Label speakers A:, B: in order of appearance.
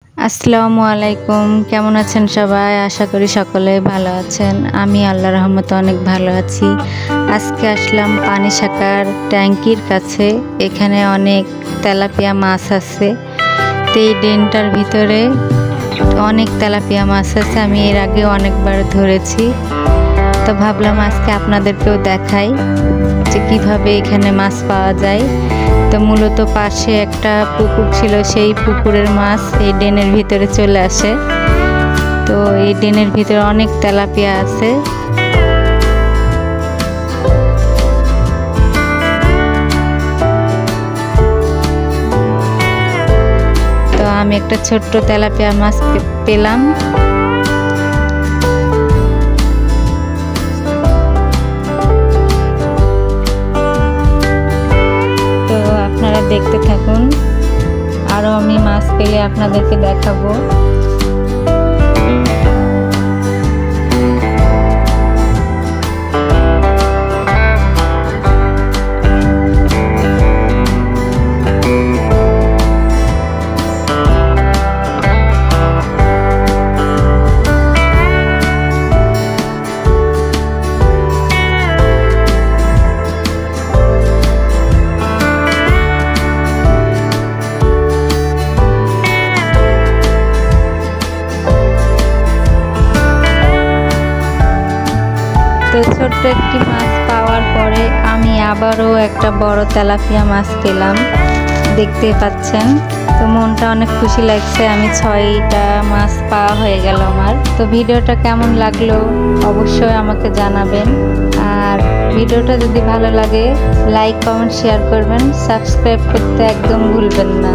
A: আসসালামু আলাইকুম, কেমন আছেন সবাই? আশা করি সকলে ভালো আছেন। আমি আল্লাহর রহমতে অনেক ভালো আছি। আজকে আসলাম পানিসাকার ট্যাঙ্কির কাছে। এখানে অনেক তেলাপিয়া মাছ আছে। তো এই ড্রেনটার ভিতরে অনেক তেলাপিয়া মাছ আছে। আমি এর আগে অনেকবার ধরেছি, তো ভাবলাম আজকে আপনাদেরকেও দেখাই যে কিভাবে এখানে মাছ পাওয়া যায়। তো মূলত পাশে একটা পুকুর ছিল, সেই পুকুরের মাছ এই ড্রেনের ভিতরে চলে আসে। তো এই ড্রেনের ভিতরে অনেক তেলাপিয়া আছে। তো আমি একটা ছোট্ট তেলাপিয়া মাছ পেলাম। দেখতে থাকুন, আরো আমি মাছ পেলে আপনাদেরকে দেখাবো। তো ছোট্ট একটি মাছ পাওয়ার পরে আমি আবারও একটা বড় তেলাপিয়া মাছ পেলাম, দেখতে পাচ্ছেন। তো মনটা অনেক খুশি লাগছে, আমি 6টা মাছ পাওয়া হয়ে গেল আমার। তো ভিডিওটা কেমন লাগলো অবশ্যই আমাকে জানাবেন। আর ভিডিওটা যদি ভালো লাগে লাইক কমেন্ট শেয়ার করবেন, সাবস্ক্রাইব করতে একদম ভুলবেন না।